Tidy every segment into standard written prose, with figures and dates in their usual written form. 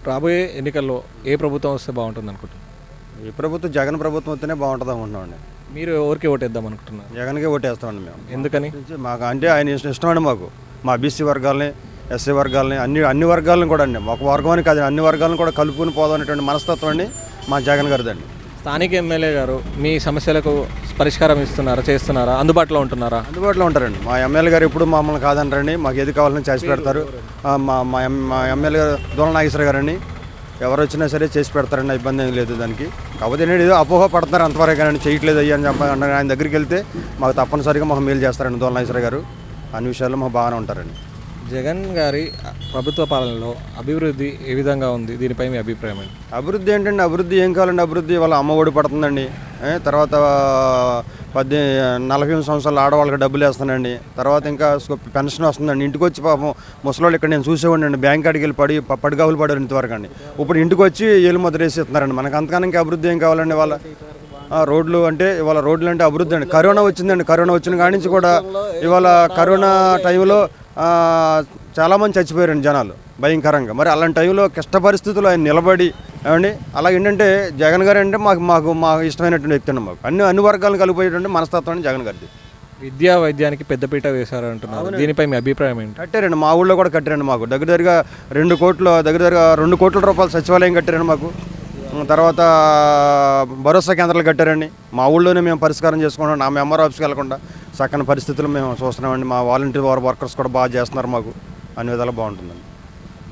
రాబోయే ఎన్నికల్లో ఏ ప్రభుత్వం వస్తే బాగుంటుంది అనుకుంటున్నారు? ఈ ప్రభుత్వం జగన్ ప్రభుత్వం వస్తేనే బాగుంటుంది అనుకుంటున్నామండి. మీరు ఎవరికి ఓటేద్దాం అనుకుంటున్నారు? జగన్కే ఓటేస్తామండి మేము. ఎందుకని? మాకు అంటే ఆయన ఇష్టమండి. మాకు మా బీసీ వర్గాలని, ఎస్సీ వర్గాలని, అన్ని వర్గాలను కూడా అండి, ఒక వర్గాన్ని కాదు అన్ని వర్గాలను కూడా కలుపుకుని పోదనేటువంటి మనస్తత్వం అండి మా జగన్ గారిదండి. స్థానిక ఎమ్మెల్యే గారు మీ సమస్యలకు పరిష్కారం ఇస్తున్నారా, చేస్తున్నారా, అందుబాటులో ఉంటున్నారా? అందుబాటులో ఉంటారండి. మా ఎమ్మెల్యే గారు ఎప్పుడు మమ్మల్ని కాదనరండి. మాకు ఏది కావాలని చేసి పెడతారు. మా ఎమ్మెల్యే గారు దూల నాగేశ్వర గారండి, ఎవరు వచ్చినా సరే చేసి పెడతారండి. ఇబ్బంది ఏం లేదు దానికి. కాకపోతే ఏంటంటే ఏదో అపోహ పడుతున్నారు అంతవరకు, కానీ చేయట్లేదు అయ్యి అని చెప్పి ఆయన దగ్గరికి వెళ్తే మాకు తప్పనిసరిగా మాకు మేలు చేస్తారండి దూల నాగేశ్వర గారు. అన్ని విషయాల్లో మాకు బాగానే ఉంటారండి. జగన్ గారి ప్రభుత్వ పాలనలో అభివృద్ధి ఏ విధంగా ఉంది, దీనిపై మీ అభిప్రాయం ఏంటి? అభివృద్ధి ఏంటంటే అభివృద్ధి ఏం కావాలండి? అభివృద్ధి వాళ్ళ అమ్మ ఒడి పడుతుందండి. తర్వాత 48 సంవత్సరాలు ఆడవాళ్ళకి డబ్బులు వేస్తానండి. తర్వాత ఇంకా పెన్షన్ వస్తుందండి. ఇంటికి వచ్చి పాపం ముసలోళ్ళు ఇక్కడ నేను చూసేవాడిని అండి, బ్యాంక్ కాడికి వెళ్ళి పడిగావులు పడారు ఇంతవరకు అండి. ఇప్పుడు ఇంటికి వచ్చి ఏలు ముద్ర వేసి ఇస్తున్నారండి. మనకు అంతకన్నా ఇంకా అభివృద్ధి ఏం కావాలండి? వాళ్ళ రోడ్లు అంటే ఇవాళ రోడ్లు అంటే అభివృద్ధి అండి. కరోనా వచ్చిందండి. కరోనా వచ్చిన కాడి నుంచి కూడా ఇవాళ కరోనా టైంలో చాలామంది చచ్చిపోయారండి జనాలు భయంకరంగా. మరి అలాంటి టైంలో కష్ట పరిస్థితుల్లో ఆయన నిలబడి ఏమండి అలాగే ఏంటంటే జగన్ గారు అంటే మాకు ఇష్టమైనటువంటి వ్యక్తి అండి. మాకు అన్ని వర్గాలను కలిగిపోయేటువంటి మనస్తత్వం అండి జగన్ గారిది. విద్యా వైద్యానికి పెద్దపీట వేశారంటున్నారు, దీనిపై మీ అభిప్రాయం ఏంటి? కట్టారండి, మా ఊళ్ళో కూడా కట్టారండి. మాకు దగ్గరగా 2 కోట్ల రూపాయలు సచివాలయం కట్టారండి మాకు. తర్వాత భరోసా కేంద్రాలు కట్టారండి. మా ఊళ్ళోనే మేము పరిష్కారం చేసుకుంటాం. నా ఎంఆర్ ఆఫీస్కి వెళ్ళకుండా చక్కని పరిస్థితులు మేము చూస్తున్నామండి. మా వాలంటీర్ వర్కర్స్ కూడా బాగా చేస్తున్నారు. మాకు అన్ని విధాలు బాగుంటుందండి.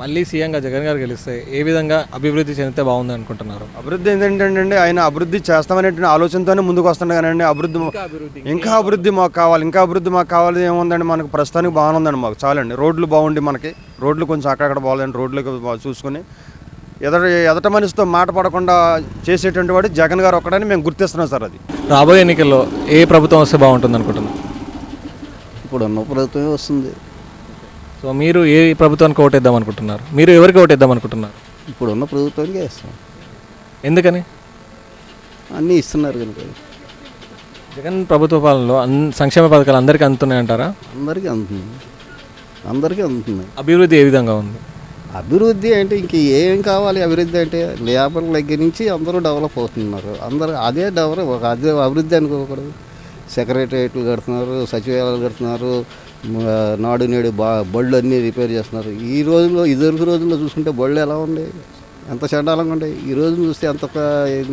మళ్ళీ సీఎంగా జగన్ గారు గెలిస్తే ఏ విధంగా అభివృద్ధి చెందితే బాగుంది అనుకుంటున్నారు? అభివృద్ధి ఏంటంటే ఆయన అభివృద్ధి చేస్తామనేటువంటి ఆలోచనతోనే ముందుకు వస్తున్నాడు కానీ ఇంకా అభివృద్ధి మాకు కావాలి ఏముందండి? మనకు ప్రస్తుతానికి బాగానే ఉందండి. మాకు చాలండి. రోడ్లు బాగుండి మనకి రోడ్లు కొంచెం అక్కడక్కడ బాగాలండి. రోడ్లు చూసుకుని ఎదట మనిషితో మాట పడకుండా చేసేటువంటి వాడు జగన్ గారు ఒక్కడని మేము గుర్తిస్తున్నాం సార్. అది రాబోయే ఎన్నికల్లో ఏ ప్రభుత్వం వస్తే బాగుంటుంది అనుకుంటున్నాను? ఇప్పుడు ఉన్న ప్రభుత్వమే వస్తుంది. సో మీరు ఏ ప్రభుత్వానికి ఓటేద్దాం అనుకుంటున్నారు? మీరు ఎవరికి ఓటేద్దాం అనుకుంటున్నారు? ఇప్పుడు ఉన్న ప్రభుత్వానికి వేస్తాం. ఎందుకని? అన్నీ ఇస్తున్నారు కనుక. జగన్ ప్రభుత్వ పాలనలో సంక్షేమ పథకాలు అందరికీ అందుతున్నాయంటారా? అందరికీ అందుతున్నాయి. అభివృద్ధి ఏ విధంగా ఉంది? అభివృద్ధి అంటే ఇంక ఏం కావాలి? అభివృద్ధి అంటే లేబర్ దగ్గర నుంచి అందరూ డెవలప్ అవుతున్నారు. అదే అభివృద్ధి అనుకోకూడదు. సెక్రటరియట్లు కడుతున్నారు, సచివాలయాలు కడుతున్నారు, నాడు నేడు బళ్ళు అన్నీ రిపేర్ చేస్తున్నారు. ఈ రోజుల్లో ఇదివరకు రోజుల్లో చూసుకుంటే బళ్ళు ఎలా ఉన్నాయి, ఎంత చండాలంగా ఉన్నాయి. ఈ రోజున చూస్తే అంత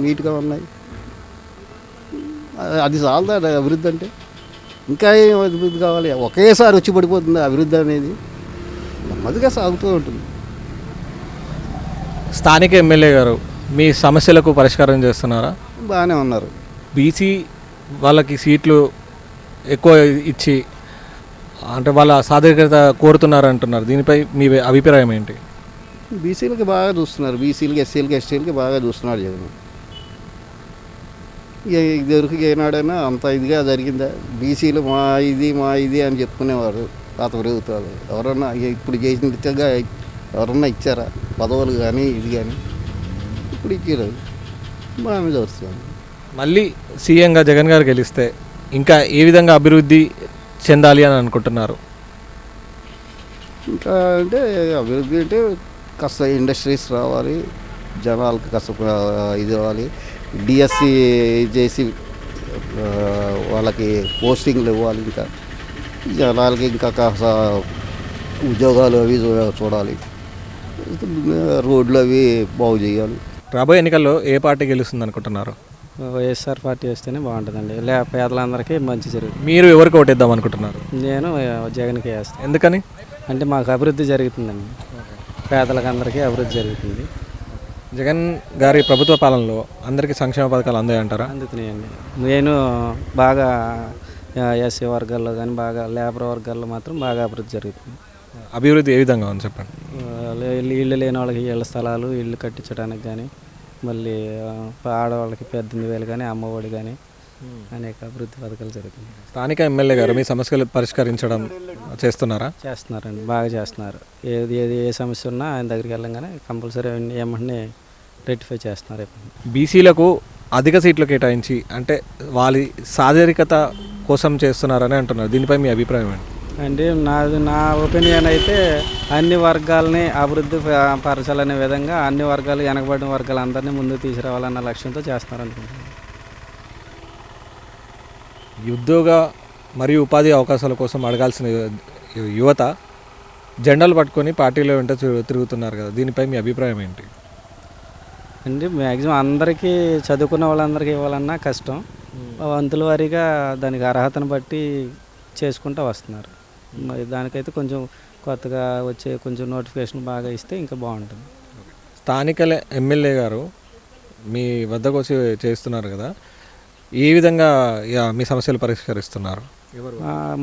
నీట్గా ఉన్నాయి. అది చాలదా అభివృద్ధి అంటే? ఇంకా ఏం అభివృద్ధి కావాలి? ఒకేసారి వచ్చి పడిపోతుంది అభివృద్ధి అనేది. నెమ్మదిగా సాగుతూ ఉంటుంది. స్థానిక ఎమ్మెల్యే గారు మీ సమస్యలకు పరిష్కారం చేస్తున్నారా? బాగానే ఉన్నారు. బీసీ వాళ్ళకి సీట్లు ఎక్కువ ఇచ్చి అంటే వాళ్ళ సాధికారత కోరుతున్నారు అంటున్నారు, దీనిపై మీ అభిప్రాయం ఏంటి? బీసీలకి బాగా చూస్తున్నారు. బీసీలకి, ఎస్సీలకి, ఎస్టీలకి బాగా చూస్తున్నాడు జగన్. ఇదివరకు ఏనాడైనా అంత ఇదిగా జరిగిందా? బీసీలు మా ఇది అని చెప్పుకునేవారు పాత ప్రభుత్వాలు. ఎవరన్నా ఇప్పుడు చేసిన రీతిగా ఎవరన్నా ఇచ్చారా పదవులు కానీ ఇది కానీ? ఇప్పుడు ఇచ్చారు. బాగా చూస్తున్నాం. మళ్ళీ సీఎంగా జగన్ గారు గెలిస్తే ఇంకా ఏ విధంగా అభివృద్ధి చెందాలి అని అనుకుంటున్నారు? ఇంకా అంటే అభివృద్ధి అంటే కాస్త ఇండస్ట్రీస్ రావాలి, జనాలకు కాస్త ఇది ఇవ్వాలి. డిఎస్సి చేసి వాళ్ళకి పోస్టింగ్లు ఇవ్వాలి. ఇంకా జనాలకి ఇంకా కాస్త ఉద్యోగాలు అవి చూడాలి. రోడ్లు అవి బాగు చేయాలి. రాబోయే ఎన్నికల్లో ఏ పార్టీ గెలుస్తుంది అనుకుంటున్నారు? వైఎస్ఆర్ పార్టీ వస్తేనే బాగుంటుందండి. పేదలందరికీ మంచి జరుగుతుంది. మీరు ఎవరికి ఓటేద్దాం అనుకుంటున్నారు? నేను జగన్కి వేస్తాను. ఎందుకని? అంటే మాకు అభివృద్ధి జరుగుతుందండి. పేదలకు అందరికీ అభివృద్ధి జరుగుతుంది. జగన్ గారి ప్రభుత్వ పాలనలో అందరికీ సంక్షేమ పథకాలు అందాయంటారా? అందుతున్నాయండి. నేను బాగా ఎస్సీ వర్గాల్లో కానీ బాగా లేబర్ వర్గాల్లో మాత్రం బాగా అభివృద్ధి జరుగుతుంది. అభివృద్ధి ఏ విధంగా ఉంది చెప్పండి? ఇళ్ళు లేని వాళ్ళకి ఇళ్ళ స్థలాలు, ఇళ్ళు కట్టించడానికి కానీ, మళ్ళీ ఆడవాళ్ళకి 18,000 కానీ, అమ్మఒడి కానీ అనేక అభివృద్ధి పథకాలు జరుగుతుంది. స్థానిక ఎమ్మెల్యే గారు మీ సమస్యలు పరిష్కరించడం చేస్తున్నారండి. బాగా చేస్తున్నారు. ఏ సమస్య ఉన్నా ఆయన దగ్గరికి వెళ్ళంగానే కంపల్సరీ ఏమంటే రెక్టిఫై చేస్తున్నారు. బీసీలకు అధిక సీట్లు కేటాయించి అంటే వాళ్ళ సాధారికత కోసం చేస్తున్నారని అంటున్నారు, దీనిపై మీ అభిప్రాయం ఏంటి? అంటే నా ఒపీనియన్ అయితే అన్ని వర్గాలని అభివృద్ధి పరచాలనే విధంగా అన్ని వర్గాలు వెనకబడిన వర్గాలు అందరినీ ముందుకు తీసుకురావాలన్న లక్ష్యంతో చేస్తున్నారు అనుకుంటున్నాను. ఈ ఉద్యోగ మరియు ఉపాధి అవకాశాల కోసం అడగాల్సిన యువత జెండాలు పట్టుకొని పార్టీలో వెంట తిరుగుతున్నారు కదా, దీనిపై మీ అభిప్రాయం ఏంటి? అంటే మ్యాక్సిమం అందరికీ చదువుకున్న వాళ్ళందరికీ ఇవ్వాలన్నా కష్టం. వంతుల వారీగా దానికి అర్హతను బట్టి చేసుకుంటూ వస్తున్నారు. మరి దానికైతే కొంచెం కొత్తగా వచ్చే కొంచెం నోటిఫికేషన్ బాగా ఇస్తే ఇంకా బాగుంటుంది. స్థానిక ఎమ్మెల్యే గారు మీ వద్దకు వచ్చి చేస్తున్నారు కదా, ఏ విధంగా మీ సమస్యలు పరిష్కరిస్తున్నారు?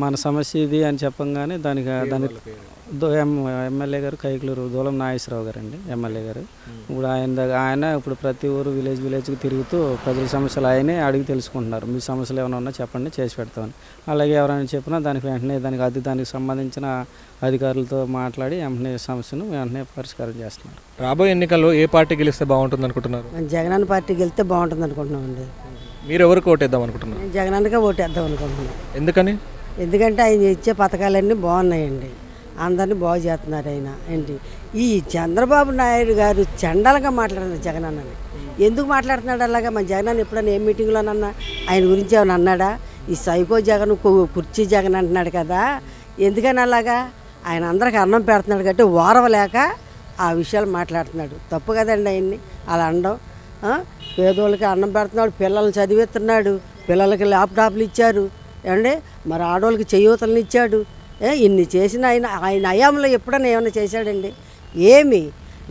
మన సమస్య ఇది అని చెప్పంగానే దానికి ఎమ్మెల్యే గారు కైకులూరు దూలం నాగేశ్వరరావు గారు అండి ఎమ్మెల్యే గారు. ఇప్పుడు ఆయన ఇప్పుడు ప్రతి ఊరు విలేజ్కి తిరుగుతూ ప్రజల సమస్యలు ఆయనే అడిగి తెలుసుకుంటున్నారు. మీ సమస్యలు ఏమైనా ఉన్నా చెప్పండి, చేసి పెడతామని. అలాగే ఎవరైనా చెప్పినా దానికి వెంటనే దానికి సంబంధించిన అధికారులతో మాట్లాడి వెంటనే సమస్యను వెంటనే పరిష్కారం చేస్తున్నారు. రాబోయే ఎన్నికల్లో ఏ పార్టీ గెలిస్తే బాగుంటుంది అనుకుంటున్నారు? జగనన్న పార్టీకి వెళ్తే బాగుంటుంది అనుకుంటున్నామండి. మీరు ఎవరికి ఓటేద్దాం అనుకుంటున్నారు? నేను జగనన్నకే ఓటేద్దాం అనుకుంటున్నాను. ఎందుకని? ఎందుకంటే ఆయన ఇచ్చే పథకాలన్నీ బాగున్నాయండి, అందరినీ బాగు చేస్తున్నారు ఆయన. ఏంటి ఈ చంద్రబాబు నాయుడు గారు చండాలంగా మాట్లాడుతున్నారు జగనన్నని. ఎందుకు మాట్లాడుతున్నాడు అలాగా? మన జగనన్న ఎప్పుడన్నా ఏ మీటింగ్లోనన్నా ఆయన గురించి ఏమైనా అన్నాడా? ఈ సైకో జగన్ కుర్చీ జగన్ అంటున్నాడు కదా, ఎందుకని అలాగా? ఆయన అందరికి అన్నం పెడుతున్నాడు కాబట్టి ఓరవలేక ఆ విషయాలు మాట్లాడుతున్నాడు. తప్పు కదండి ఆయన్ని అలా అనడం. పేదోళ్ళకి అన్నం పెడుతున్నాడు, పిల్లల్ని చదివిస్తున్నాడు, పిల్లలకి ల్యాప్టాప్లు ఇచ్చారు ఏమండి, మరి ఆడవాళ్ళకి చేయూతలను ఇచ్చాడు. ఇన్ని చేసిన ఆయన హయాంలో ఎప్పుడైనా ఏమైనా చేశాడండి? ఏమి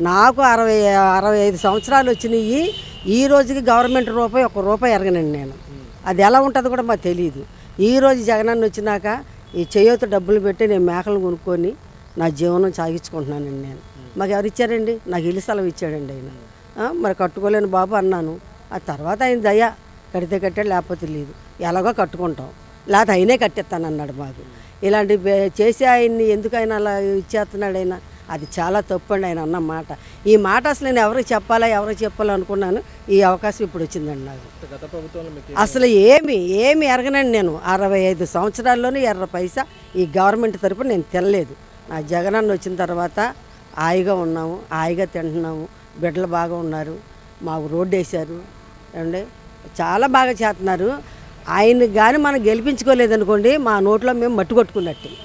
నాకు 65 సంవత్సరాలు వచ్చినాయి, ఈ రోజుకి గవర్నమెంట్ రూపాయి ₹1 ఎరగనండి నేను. అది ఎలా ఉంటుందో కూడా మాకు తెలియదు. ఈరోజు జగనన్న వచ్చినాక ఈ చేయూత డబ్బులు పెట్టి నేను మేకలు కొనుక్కొని నా జీవనం సాగించుకుంటున్నానండి నేను. మాకు ఎవరు ఇచ్చారండి? నాకు ఇల్లు స్థలం ఇచ్చాడండి ఆయన. మరి కట్టుకోలేని బాబు అన్నాను. ఆ తర్వాత ఆయన దయ, కడితే కట్టాడు లేకపోతే లేదు, ఎలాగో కట్టుకుంటాం, లేకపోతే ఆయనే కట్టేస్తానన్నాడు మాకు. ఇలాంటి చేసి ఆయన్ని ఎందుకు ఆయన అలా ఇచ్చేస్తున్నాడు ఆయన? అది చాలా తప్పు అండి ఆయన అన్న మాట. ఈ మాట అసలు నేను ఎవరికి చెప్పాలో అనుకున్నాను. ఈ అవకాశం ఇప్పుడు వచ్చిందండి నాకు. అసలు ఏమి ఎరగనండి నేను. 65 సంవత్సరాల్లోనే ఎర్ర పైసా ఈ గవర్నమెంట్ తరపున నేను తినలేదు. నా జగనన్న వచ్చిన తర్వాత హాయిగా ఉన్నాము, హాయిగా తింటున్నాము, బిడ్డలు బాగా ఉన్నారు, మాకు రోడ్డు వేశారు ఏమండి, చాలా బాగా చేస్తున్నారు. ఆయన కానీ మనం గెలిపించుకోలేదనుకోండి, మా నోట్లో మేము మట్టి కొట్టుకున్నట్టు.